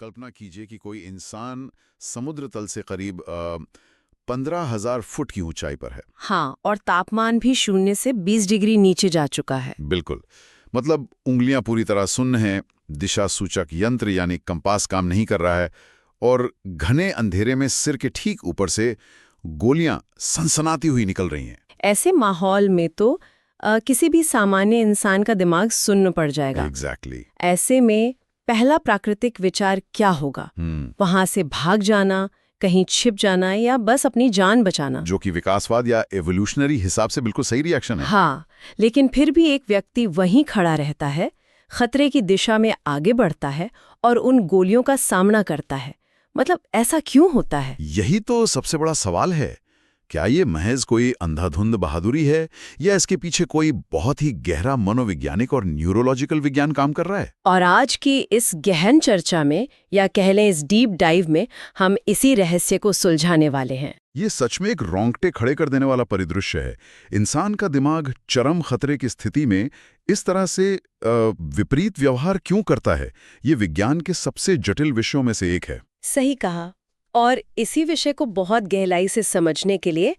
कल्पना कीजिए कि कोई इंसान समुद्र तल से करीब 15,000 फुट की ऊंचाई पर है। हाँ, और तापमान भी 0 से 20 डिग्री नीचे जा चुका है। बिल्कुल। मतलब उंगलियां पूरी तरह सुन्न हैं, दिशा सूचक यंत्र यानी कंपास काम नहीं कर रहा है, और घने अंधेरे में सिर के ठीक ऊपर से गोलियां सनसनाती हुई निकल रही हैं। ऐसे माहौल में तो किसी भी सामान्य इंसान का दिमाग सुन्न पड़ जाएगा। एग्जैक्टली। ऐसे में पहला प्राकृतिक विचार क्या होगा? वहां से भाग जाना, कहीं छिप जाना, या बस अपनी जान बचाना? जो कि विकासवाद या एवोल्यूशनरी हिसाब से बिल्कुल सही रिएक्शन है। हाँ, लेकिन फिर भी एक व्यक्ति वहीं खड़ा रहता है, खतरे की दिशा में आगे बढ़ता है और उन गोलियों का सामना करता है। मतलब ऐसा क्यों होता है? यही तो सबसे बड़ा सवाल है। क्या ये महज कोई अंधाधुंध बहादुरी है, या इसके पीछे कोई बहुत ही गहरा मनोवैज्ञानिक और न्यूरोलॉजिकल विज्ञान काम कर रहा है? और आज की इस गहन चर्चा में, या कह लें इस डीप डाइव में, हम इसी रहस्य को सुलझाने वाले हैं। ये सच में एक रोंगटे खड़े कर देने वाला परिदृश्य है। इंसान का दिमाग चरम खतरे की स्थिति में इस तरह से विपरीत व्यवहार क्यों करता है? ये विज्ञान के सबसे जटिल विषयों में से एक है। सही कहा। और इसी विषय को बहुत गहराई से समझने के लिए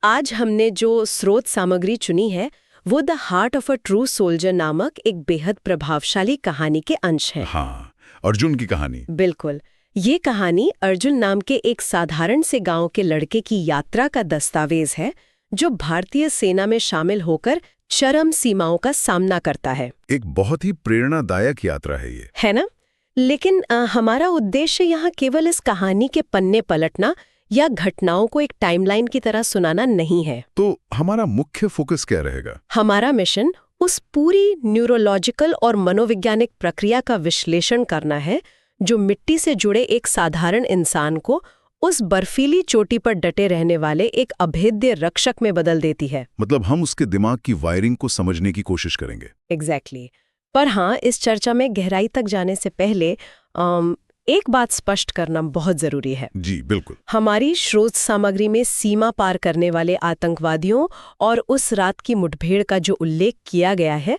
आज हमने जो स्रोत सामग्री चुनी है वो the heart of a true soldier नामक एक बेहद प्रभावशाली कहानी के अंश है। हाँ, अर्जुन की कहानी। बिल्कुल। ये कहानी अर्जुन नाम के एक साधारण से गांव के लड़के की यात्रा का दस्तावेज है, जो भारतीय सेना में शामिल होकर चरम सीमाओं का सामना करता है। एक बहुत ही प्रेरणादायक यात्रा है ये, है ना? लेकिन हमारा उद्देश्य यहाँ केवल इस कहानी के पन्ने पलटना या घटनाओं को एक टाइमलाइन की तरह सुनाना नहीं है। तो हमारा मुख्य फोकस क्या रहेगा? हमारा मिशन उस पूरी न्यूरोलॉजिकल और मनोवैज्ञानिक प्रक्रिया का विश्लेषण करना है जो मिट्टी से जुड़े एक साधारण इंसान को उस बर्फीली चोटी पर डटे रहने वाले एक अभेद्य रक्षक में बदल देती है। मतलब हम उसके दिमाग की वायरिंग को समझने की कोशिश करेंगे। एग्जैक्टली। पर हाँ, इस चर्चा में गहराई तक जाने से पहले एक बात स्पष्ट करना बहुत जरूरी है। जी बिल्कुल। हमारी स्रोत सामग्री में सीमा पार करने वाले आतंकवादियों और उस रात की मुठभेड़ का जो उल्लेख किया गया है,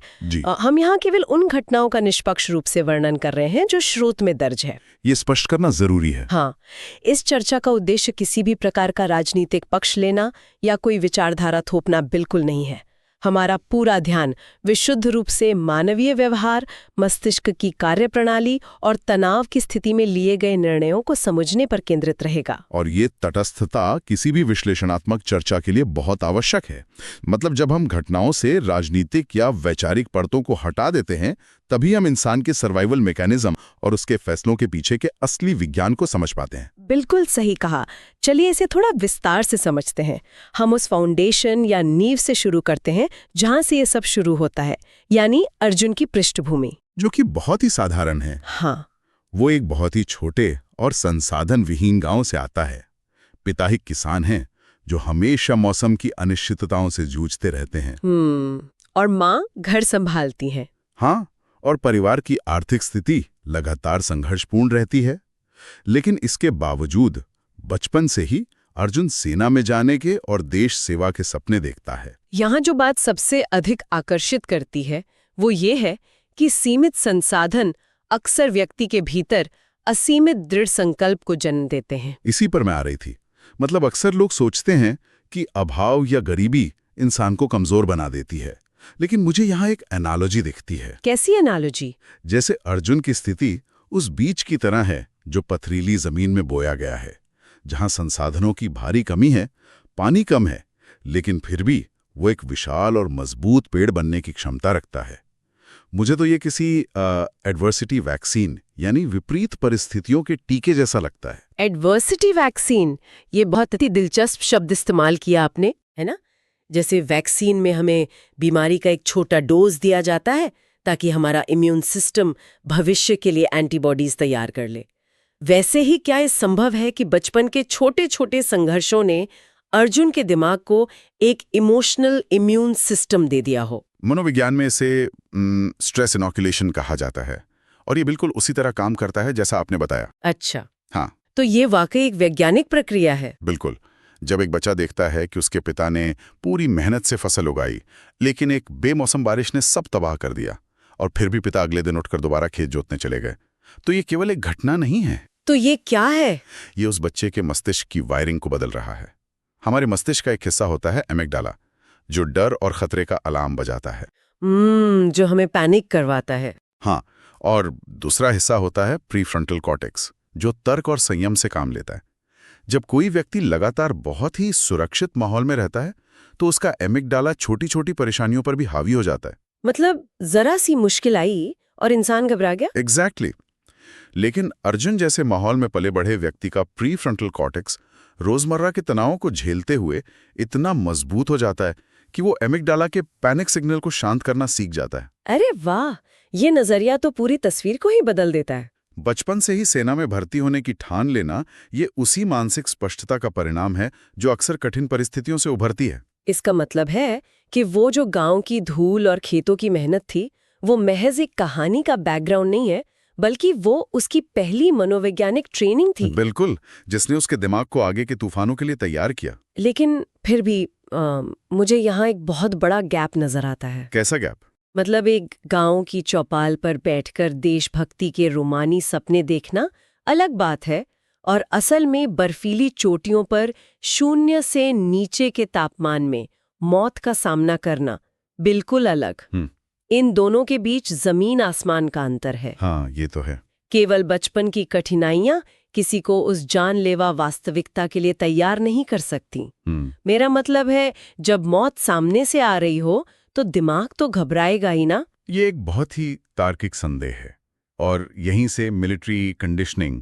हम यहाँ केवल उन घटनाओं का निष्पक्ष रूप से वर्णन कर रहे हैं जो स्रोत में दर्ज है। ये स्पष्ट करना जरूरी है। हाँ, इस चर्चा का उद्देश्य किसी भी प्रकार का राजनीतिक पक्ष लेना या कोई विचारधारा थोपना बिल्कुल नहीं है। हमारा पूरा ध्यान विशुद्ध रूप से मानवीय व्यवहार, मस्तिष्क की कार्यप्रणाली और तनाव की स्थिति में लिए गए निर्णयों को समझने पर केंद्रित रहेगा। और ये तटस्थता किसी भी विश्लेषणात्मक चर्चा के लिए बहुत आवश्यक है। मतलब जब हम घटनाओं से राजनीतिक या वैचारिक परतों को हटा देते हैं, तभी हम इंसान के सर्वाइवल मैकेनिज्म और उसके फैसलों के पीछे के असली विज्ञान को समझ पाते हैं। बिल्कुल सही कहा। चलिए इसे थोड़ा विस्तार से समझते हैं। हम उस फाउंडेशन या नींव से शुरू करते हैं जहां से ये सब शुरू होता है, यानी अर्जुन की पृष्ठभूमि, जो कि बहुत ही साधारण है। हाँ, वो एक बहुत ही छोटे और संसाधन विहीन गांव से आता है। पिता ही किसान हैं जो हमेशा मौसम की अनिश्चितताओं से जूझते रहते हैं। और माँ घर संभालती हैं। हाँ, और परिवार की आर्थिक स्थिति लगातार संघर्षपूर्ण रहती है। लेकिन इसके बावजूद बचपन से ही अर्जुन सेना में जाने के और देश सेवा के सपने देखता है। यहाँ जो बात सबसे अधिक आकर्षित करती है वो ये है कि सीमित संसाधन अक्सर व्यक्ति के भीतर असीमित दृढ़ संकल्प को जन्म देते हैं। इसी पर मैं आ रही थी। मतलब अक्सर लोग सोचते हैं कि अभाव या गरीबी इंसान को कमजोर बना देती है, लेकिन मुझे यहाँ एक एनालॉजी दिखती है। कैसी एनालॉजी? जैसे अर्जुन की स्थिति उस बीज की तरह है जो पथरीली जमीन में बोया गया है, जहां संसाधनों की भारी कमी है, पानी कम है, लेकिन फिर भी वो एक विशाल और मजबूत पेड़ बनने की क्षमता रखता है। मुझे तो ये किसी एडवर्सिटी वैक्सीन यानी विपरीत परिस्थितियों के टीके जैसा लगता है। एडवर्सिटी वैक्सीन, ये बहुत ही दिलचस्प शब्द इस्तेमाल किया आपने, है ना? जैसे वैक्सीन में हमें बीमारी का एक छोटा डोज दिया जाता है ताकि हमारा इम्यून सिस्टम भविष्य के लिए एंटीबॉडीज तैयार कर ले। वैसे ही क्या ये संभव है कि बचपन के छोटे छोटे संघर्षों ने अर्जुन के दिमाग को एक इमोशनल इम्यून सिस्टम दे दिया हो? मनोविज्ञान में इसे स्ट्रेस इनोकुलेशन कहा जाता है, और ये बिल्कुल उसी तरह काम करता है जैसा आपने बताया। अच्छा, हाँ, तो ये वाकई एक वैज्ञानिक प्रक्रिया है। बिल्कुल। जब एक बच्चा देखता है कि उसके पिता ने पूरी मेहनत से फसल उगाई, लेकिन एक बेमौसम बारिश ने सब तबाह कर दिया, और फिर भी पिता अगले दिन उठकर दोबारा खेत जोतने चले गए, तो ये केवल एक घटना नहीं है, तो ये क्या है? ये उस बच्चे के मस्तिष्क की वायरिंग को बदल रहा है। हमारे मस्तिष्क का एक हिस्सा होता है एमिगडाला, जो डर और खतरे का अलार्म बजाता है। जो हमें पैनिक करवाता है। हाँ, और दूसरा हिस्सा होता है प्रीफ्रंटल कॉर्टेक्स, जो तर्क और संयम से काम लेता है। जब कोई व्यक्ति लगातार बहुत ही सुरक्षित माहौल में रहता है, तो उसका एमिगडाला छोटी छोटी परेशानियों पर भी हावी हो जाता है। मतलब जरा सी मुश्किल आई और इंसान घबरा गया। एग्जैक्टली। लेकिन अर्जुन जैसे माहौल में पले बढ़े व्यक्ति का प्रीफ्रंटल कॉर्टेक्स रोजमर्रा के तनावों को झेलते हुए इतना मजबूत हो जाता है कि वो एमिगडाला के पैनिक सिग्नल को शांत करना सीख जाता है। अरे वाह, ये नजरिया तो पूरी तस्वीर को ही बदल देता है। बचपन से ही सेना में भर्ती होने की ठान लेना, ये उसी मानसिक स्पष्टता का परिणाम है जो अक्सर कठिन परिस्थितियों से उभरती है। इसका मतलब है कि वो जो गांव की धूल और खेतों की मेहनत थी, वो महज एक कहानी का बैकग्राउंड नहीं है, बल्कि वो उसकी पहली मनोवैज्ञानिक ट्रेनिंग थी। बिल्कुल, जिसने उसके दिमाग को आगे के तूफानों के लिए तैयार किया। लेकिन फिर भी मुझे यहाँ एक बहुत बड़ा गैप नजर आता है। कैसा गैप? मतलब एक गांव की चौपाल पर बैठकर देशभक्ति के रोमानी सपने देखना अलग बात है, और असल में बर्फीली चोटियों पर शून्य से नीचे के तापमान में मौत का सामना करना बिल्कुल अलग। इन दोनों के बीच जमीन आसमान का अंतर है। हाँ, ये तो है। केवल बचपन की कठिनाइयां किसी को उस जानलेवा वास्तविकता के लिए तैयार नहीं कर सकती। मेरा मतलब है, जब मौत सामने से आ रही हो तो दिमाग तो घबराएगा ही ना। ये एक बहुत ही तार्किक संदेह है, और यहीं से मिलिट्री कंडीशनिंग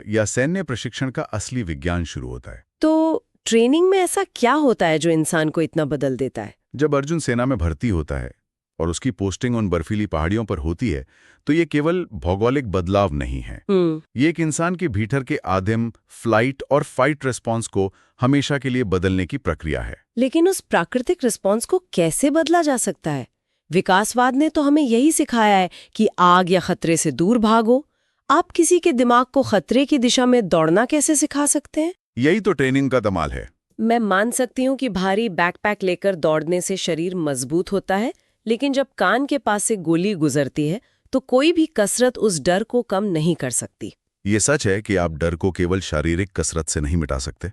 या सैन्य प्रशिक्षण का असली विज्ञान शुरू होता है। तो ट्रेनिंग में ऐसा क्या होता है जो इंसान को इतना बदल देता है? जब अर्जुन सेना में भर्ती होता है और उसकी पोस्टिंग उन बर्फीली पहाड़ियों पर होती है, तो ये केवल भौगोलिक बदलाव नहीं है। ये एक इंसान के भीतर के आदिम फ्लाइट और फाइट रिस्पॉन्स को हमेशा के लिए बदलने की प्रक्रिया है। लेकिन उस प्राकृतिक रिस्पॉन्स को कैसे बदला जा सकता है? विकासवाद ने तो हमें यही सिखाया है कि आग या खतरे से दूर भागो। आप किसी के दिमाग को खतरे की दिशा में दौड़ना कैसे सिखा सकते हैं? यही तो ट्रेनिंग का कमाल है। मैं मान सकती हूँ कि भारी बैकपैक लेकर दौड़ने से शरीर मजबूत होता है, लेकिन जब कान के पास से गोली गुजरती है तो कोई भी कसरत उस डर को कम नहीं कर सकती। ये सच है कि आप डर को केवल शारीरिक कसरत से नहीं मिटा सकते।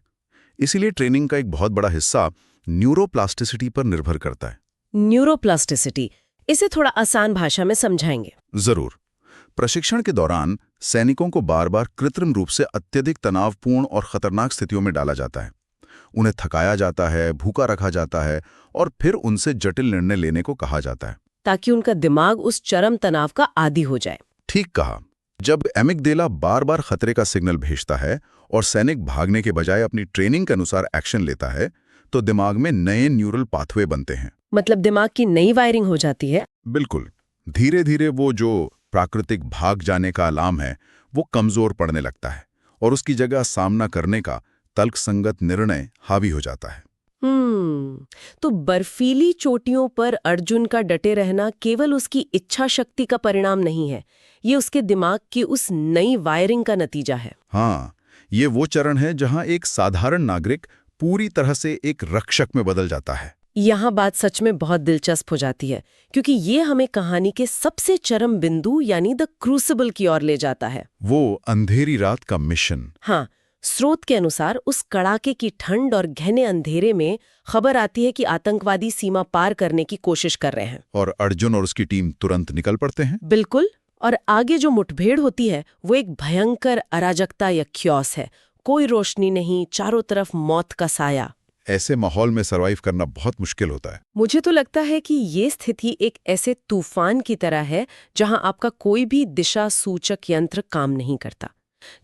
इसीलिए ट्रेनिंग का एक बहुत बड़ा हिस्सा न्यूरोप्लास्टिसिटी पर निर्भर करता है। न्यूरोप्लास्टिसिटी, इसे थोड़ा आसान भाषा में समझाएंगे? जरूर। प्रशिक्षण के दौरान सैनिकों को बार बार कृत्रिम रूप से अत्यधिक तनावपूर्ण और खतरनाक स्थितियों में डाला जाता है। उन्हें थकाया जाता है, भूखा रखा जाता है, और फिर उनसे जटिल निर्णय लेने को कहा जाता है, ताकि उनका दिमाग उस चरम तनाव का आदी हो जाए। ठीक कहा। जब एमिगडाला बार बार खतरे का सिग्नल भेजता है और सैनिक भागने के बजाय अपनी ट्रेनिंग के अनुसार एक्शन लेता है, तो दिमाग में नए न्यूरल पाथवे बनते हैं। मतलब दिमाग की नई वायरिंग हो जाती है। बिल्कुल। धीरे धीरे वो जो प्राकृतिक भाग जाने का अलार्म है, वो कमजोर पड़ने लगता है, और उसकी जगह सामना करने का तर्कसंगत निर्णय हावी हो जाता है। तो बर्फीली चोटियों पर अर्जुन का डटे रहना केवल उसकी इच्छा शक्ति का परिणाम नहीं है, ये उसके दिमाग की उस नई वायरिंग का नतीजा है। हाँ, ये वो चरण है जहां एक साधारण नागरिक पूरी तरह से एक रक्षक में बदल जाता है। यहाँ बात सच में बहुत दिलचस्प हो जाती है, क्योंकि ये हमें कहानी के सबसे चरम बिंदु यानी द क्रूसिबल की ओर ले जाता है। वो अंधेरी रात का मिशन। हाँ, स्रोत के अनुसार उस कड़ाके की ठंड और घने अंधेरे में खबर आती है कि आतंकवादी सीमा पार करने की कोशिश कर रहे हैं, और अर्जुन और उसकी टीम तुरंत निकल पड़ते हैं। बिल्कुल। और आगे जो मुठभेड़ होती है वो एक भयंकर अराजकता या ख्योस है। कोई रोशनी नहीं, चारों तरफ मौत का साया। ऐसे माहौल में सरवाइव करना बहुत मुश्किल होता है। मुझे तो लगता है कि ये स्थिति एक ऐसे तूफान की तरह है जहां आपका कोई भी दिशा सूचक यंत्र काम नहीं करता।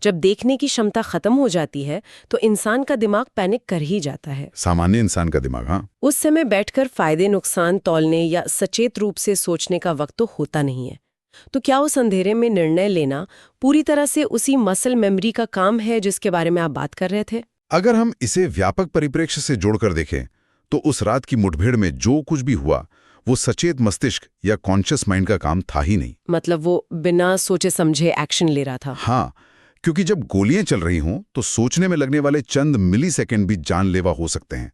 जब देखने की क्षमता खत्म हो जाती है तो इंसान का दिमाग पैनिक कर ही जाता है। सामान्य इंसान का दिमाग। हाँ, उस समय बैठकर फायदे नुकसान तौलने या सचेत रूप से सोचने का वक्त तो होता नहीं है। तो क्या उस अंधेरे में निर्णय लेना पूरी तरह से उसी मसल मेमोरी का काम है जिसके बारे में आप बात कर रहे थे? अगर हम इसे व्यापक परिप्रेक्ष्य से जोड़कर देखें तो उस रात की मुठभेड़ में जो कुछ भी हुआ वो सचेत मस्तिष्क या कॉन्शियस माइंड का काम था ही नहीं। मतलब वो बिना सोचे समझे एक्शन ले रहा था। हाँ, क्योंकि जब गोलियां चल रही हों तो सोचने में लगने वाले चंद मिलीसेकंड भी जानलेवा हो सकते हैं।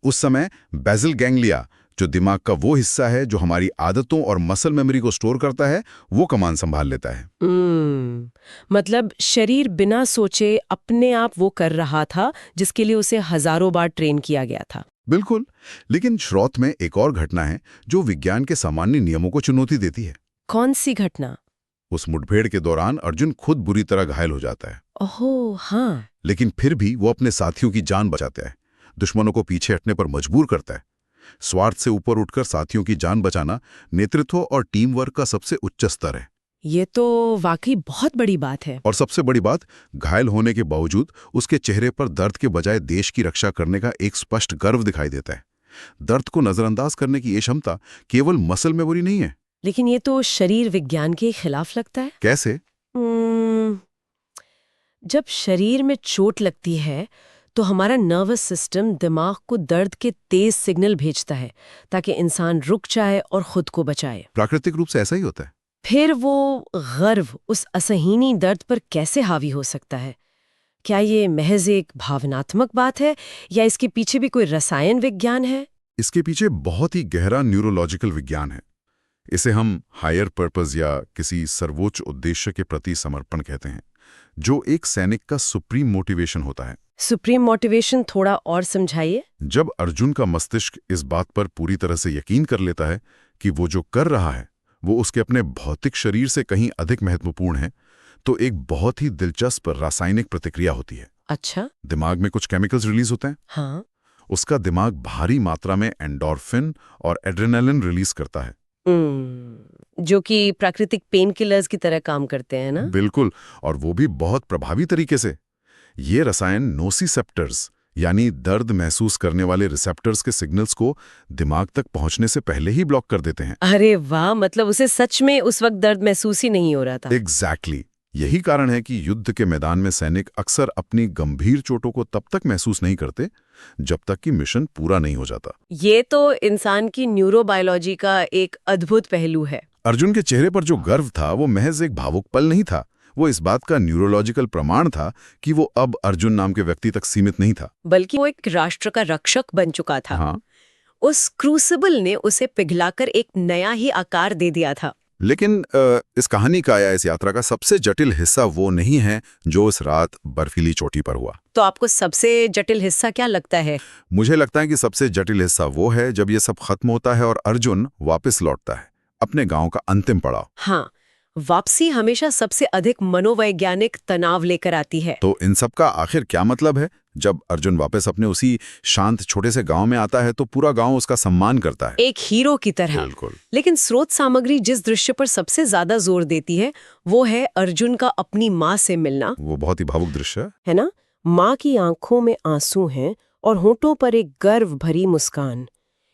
उस समय बेसल गैंग्लिया, जो दिमाग का वो हिस्सा है जो हमारी आदतों और मसल मेमोरी को स्टोर करता है, वो कमान संभाल लेता है। मतलब शरीर बिना सोचे अपने आप वो कर रहा था जिसके लिए उसे हजारों बार ट्रेन किया गया था। बिल्कुल। लेकिन श्रौत में एक और घटना है जो विज्ञान के सामान्य नियमों को चुनौती देती है। कौन सी घटना? उस मुठभेड़ के दौरान अर्जुन खुद बुरी तरह घायल हो जाता है। ओहो, हाँ। लेकिन फिर भी वो अपने साथियों की जान बचाता है, दुश्मनों को पीछे हटने पर मजबूर करता है। स्वार्थ से ऊपर उठकर साथियों की जान बचाना नेतृत्व और टीम वर्क का सबसे उच्च स्तर है। ये तो वाकई बहुत बड़ी बात है। और सबसे बड़ी बात, घायल होने के बावजूद उसके चेहरे पर दर्द के बजाय देश की रक्षा करने का एक स्पष्ट गर्व दिखाई देता है। दर्द को नजरअंदाज करने की ये क्षमता केवल मसल मेमोरी नहीं है। लेकिन ये तो शरीर विज्ञान के खिलाफ लगता है। कैसे? जब शरीर में चोट लगती है तो हमारा नर्वस सिस्टम दिमाग को दर्द के तेज सिग्नल भेजता है ताकि इंसान रुक जाए और खुद को बचाए। प्राकृतिक रूप से ऐसा ही होता है। फिर वो गर्व उस असहनीय दर्द पर कैसे हावी हो सकता है? क्या ये महज एक भावनात्मक बात है या इसके पीछे भी कोई रसायन विज्ञान है? इसके पीछे बहुत ही गहरा न्यूरोलॉजिकल विज्ञान है। इसे हम हायर पर्पस या किसी सर्वोच्च उद्देश्य के प्रति समर्पण कहते हैं, जो एक सैनिक का सुप्रीम मोटिवेशन होता है। सुप्रीम मोटिवेशन थोड़ा और समझाइए। जब अर्जुन का मस्तिष्क इस बात पर पूरी तरह से यकीन कर लेता है कि वो जो कर रहा है वो उसके अपने भौतिक शरीर से कहीं अधिक महत्वपूर्ण है, तो एक बहुत ही दिलचस्प रासायनिक प्रतिक्रिया होती है। अच्छा। दिमाग में कुछ केमिकल्स रिलीज होते हैं। हाँ। उसका दिमाग भारी मात्रा में एंडोर्फिन और एड्रेनालिन रिलीज करता है, जो कि प्राकृतिक पेन किलर्स की तरह काम करते हैं ना? बिल्कुल, और वो भी बहुत प्रभावी तरीके से। ये रसायन नोसिसेप्टर्स यानी दर्द महसूस करने वाले रिसेप्टर्स के सिग्नल्स को दिमाग तक पहुंचने से पहले ही ब्लॉक कर देते हैं। अरे वाह, मतलब उसे सच में उस वक्त दर्द महसूस ही नहीं हो रहा था। एग्जैक्टली। यही कारण है कि युद्ध के मैदान में सैनिक अक्सर अपनी गंभीर चोटों को तब तक महसूस नहीं करते जब तक कि मिशन पूरा नहीं हो जाता। ये तो इंसान की न्यूरोबायोलॉजी का एक अद्भुत पहलू है। अर्जुन के चेहरे पर जो गर्व था वो महज एक भावुक पल नहीं था, वो इस बात का न्यूरोलॉजिकल प्रमाण था कि वो अब अर्जुन नाम के व्यक्ति तक सीमित नहीं था, बल्कि वो एक राष्ट्र का रक्षक बन चुका था। हाँ। उस क्रूसिबल ने उसे पिघलाकर एक नया ही आकार दे दिया था। लेकिन इस कहानी का या इस यात्रा का सबसे जटिल हिस्सा वो नहीं है जो उस रात बर्फीली चोटी पर हुआ। तो आपको सबसे जटिल हिस्सा क्या लगता है? मुझे लगता है कि सबसे जटिल हिस्सा वो है जब ये सब खत्म होता है और अर्जुन वापस लौटता है, अपने गांव का अंतिम पड़ाव। हाँ, वापसी हमेशा सबसे अधिक मनोवैज्ञानिक तनाव लेकर आती है। तो इन सब का आखिर क्या मतलब है? जब अर्जुन वापस अपने उसी शांत छोटे से गांव में आता है तो पूरा गांव उसका सम्मान करता है, एक हीरो की तरह। बिल्कुल। लेकिन स्रोत सामग्री जिस दृश्य पर सबसे ज्यादा जोर देती है वो है अर्जुन का अपनी माँ से मिलना। वो बहुत ही भावुक दृश्य है ना? माँ की आंखों में आंसू हैं और होठों पर एक गर्व भरी मुस्कान।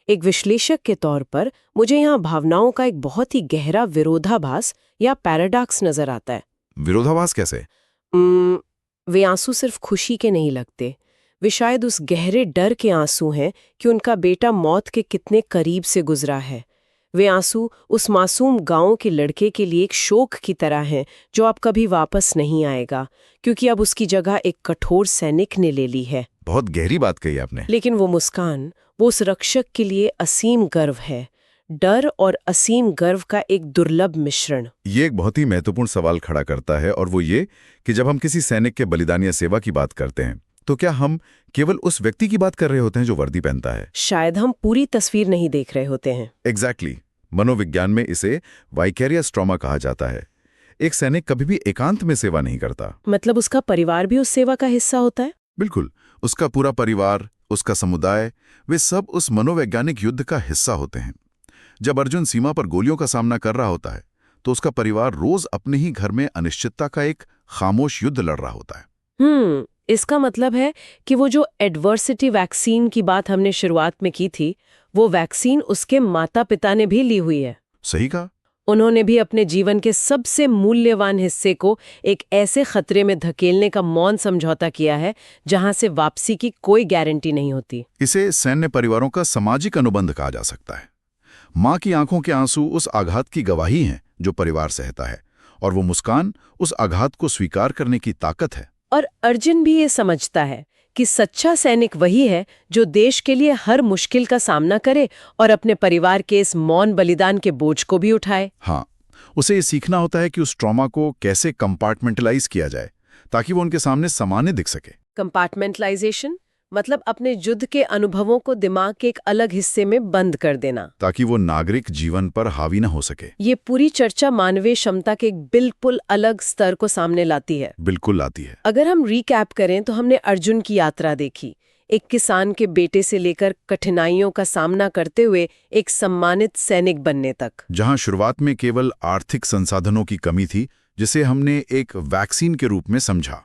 एक विश्लेषक के तौर पर मुझे यहाँ भावनाओं का एक बहुत ही गहरा विरोधाभास या पैराडॉक्स नजर आता है। विरोधाभास कैसे? वे आंसू सिर्फ खुशी के नहीं लगते, वे शायद उस गहरे डर के आंसू हैं कि उनका बेटा मौत के कितने करीब से गुजरा है। वे आंसू उस मासूम गांव के लड़के के लिए एक शोक की तरह हैं जो अब कभी वापस नहीं आएगा, क्योंकि अब उसकी जगह एक कठोर सैनिक ने ले ली है। बहुत गहरी बात कही आपने। लेकिन वो मुस्कान, वो उस रक्षक के लिए असीम गर्व है, डर और असीम गर्व का एक दुर्लभ मिश्रण। ये एक बहुत ही महत्वपूर्ण सवाल खड़ा करता है, और वो ये कि जब हम किसी सैनिक के बलिदान या सेवा की बात करते हैं तो क्या हम केवल उस व्यक्ति की बात कर रहे होते हैं जो वर्दी पहनता है? शायद हम पूरी तस्वीर नहीं देख रहे होते हैं। एग्जैक्टली। मनोविज्ञान में इसे वाइकेरियस ट्रॉमा कहा जाता है। एक सैनिक कभी भी एकांत में सेवा नहीं करता। मतलब उसका परिवार भी उस सेवा का हिस्सा होता है? बिल्कुल। उसका पूरा परिवार, उसका समुदाय, वे सब उस मनोवैज्ञानिक युद्ध का हिस्सा होते हैं। जब अर्जुन सीमा पर गोलियों का सामना कर रहा होता है तो उसका परिवार रोज अपने ही घर में अनिश्चितता का एक खामोश युद्ध लड़ रहा होता है। इसका मतलब है कि वो जो एडवर्सिटी वैक्सीन की बात हमने शुरुआत में की थी, वो वैक्सीन उसके माता पिता ने भी ली हुई है। सही कहा। उन्होंने भी अपने जीवन के सबसे मूल्यवान हिस्से को एक ऐसे खतरे में धकेलने का मौन समझौता किया है जहां से वापसी की कोई गारंटी नहीं होती। इसे सैन्य परिवारों का सामाजिक अनुबंध कहा जा सकता है। माँ की आंखों के आंसू उस आघात की गवाही हैं जो परिवार सहता है, और वो मुस्कान उस आघात को स्वीकार करने की ताकत है। और अर्जुन भी ये समझता है कि सच्चा सैनिक वही है जो देश के लिए हर मुश्किल का सामना करे और अपने परिवार के इस मौन बलिदान के बोझ को भी उठाए। हाँ, उसे ये सीखना होता है कि उस ट्रॉमा को कैसे कंपार्टमेंटलाइज किया जाए ताकि वो उनके सामने सामान्य दिख सके। कंपार्टमेंटलाइजेशन मतलब अपने युद्ध के अनुभवों को दिमाग के एक अलग हिस्से में बंद कर देना, ताकि वो नागरिक जीवन पर हावी न हो सके। ये पूरी चर्चा मानवीय क्षमता के एक बिल्कुल अलग स्तर को सामने लाती है। बिल्कुल लाती है। अगर हम रिकैप करें तो हमने अर्जुन की यात्रा देखी, एक किसान के बेटे से लेकर कठिनाइयों का सामना करते हुए एक सम्मानित सैनिक बनने तक। जहां शुरुआत में केवल आर्थिक संसाधनों की कमी थी, जिसे हमने एक वैक्सीन के रूप में समझा।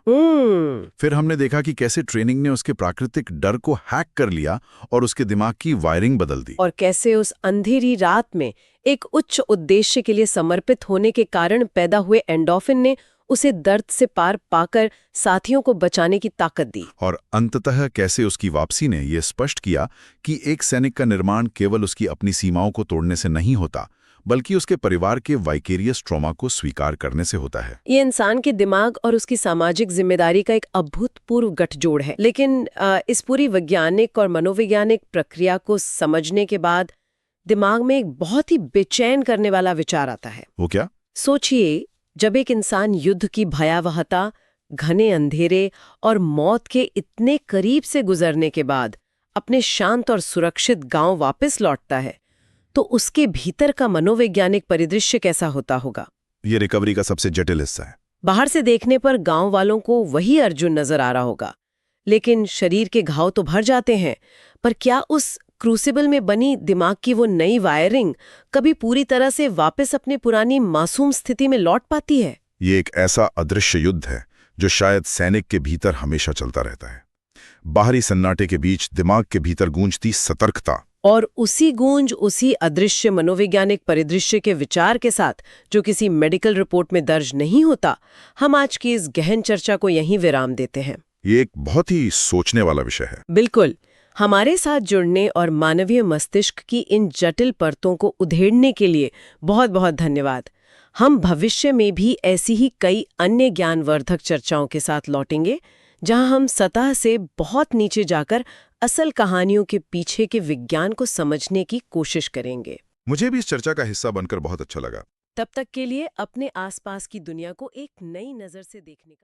फिर हमने देखा कि कैसे ट्रेनिंग ने उसके प्राकृतिक डर को हैक कर लिया और उसके दिमाग की वायरिंग बदल दी। और कैसे उस अंधेरी रात में एक उच्च उद्देश्य के लिए समर्पित होने के कारण पैदा हुए एंडोर्फिन ने उसे दर्द से पार पाकर साथियों को बचाने की ताकत दी। और अंततः कैसे उसकी वापसी ने यह स्पष्ट किया कि एक सैनिक का निर्माण केवल उसकी अपनी सीमाओं को तोड़ने से नहीं होता, बल्कि उसके परिवार के वाइकेरियस ट्रॉमा को स्वीकार करने से होता है। ये इंसान के दिमाग और उसकी सामाजिक जिम्मेदारी का एक अभूतपूर्व गठजोड़ है। लेकिन इस पूरी वैज्ञानिक और मनोवैज्ञानिक प्रक्रिया को समझने के बाद दिमाग में एक बहुत ही बेचैन करने वाला विचार आता है। वो क्या? सोचिए, जब एक इंसान युद्ध की भयावहता, घने अंधेरे और मौत के इतने करीब से गुजरने के बाद अपने शांत और सुरक्षित गांव वापस लौटता है, तो उसके भीतर का मनोवैज्ञानिक परिदृश्य कैसा होता होगा? ये रिकवरी का सबसे जटिल हिस्सा है। बाहर से देखने पर गांव वालों को वही अर्जुन नजर आ रहा होगा, लेकिन शरीर के घाव तो भर जाते हैं। पर क्या उस क्रूसिबल में बनी दिमाग की वो नई वायरिंग कभी पूरी तरह से वापस अपनी पुरानी मासूम स्थिति में लौट पाती है? ये एक ऐसा अदृश्य युद्ध है जो शायद सैनिक के भीतर हमेशा चलता रहता है। बाहरी सन्नाटे के बीच दिमाग के भीतर गूंजती सतर्कता, और उसी गूंज, उसी अदृश्य मनोवैज्ञानिक परिदृश्य के विचार के साथ, जो किसी मेडिकल रिपोर्ट में दर्ज नहीं होता, हम आज की इस गहन चर्चा को यहीं विराम देते हैं। ये एक बहुत ही सोचने वाला विषय है। बिल्कुल। हमारे साथ जुड़ने और मानवीय मस्तिष्क की इन जटिल परतों को उधेड़ने के लिए बहुत बहुत धन्यवाद। हम भविष्य में भी ऐसी ही कई अन्य ज्ञानवर्धक चर्चाओं के साथ लौटेंगे, जहां हम सतह से बहुत नीचे जाकर असल कहानियों के पीछे के विज्ञान को समझने की कोशिश करेंगे। मुझे भी इस चर्चा का हिस्सा बनकर बहुत अच्छा लगा। तब तक के लिए अपने आसपास की दुनिया को एक नई नज़र से देखने का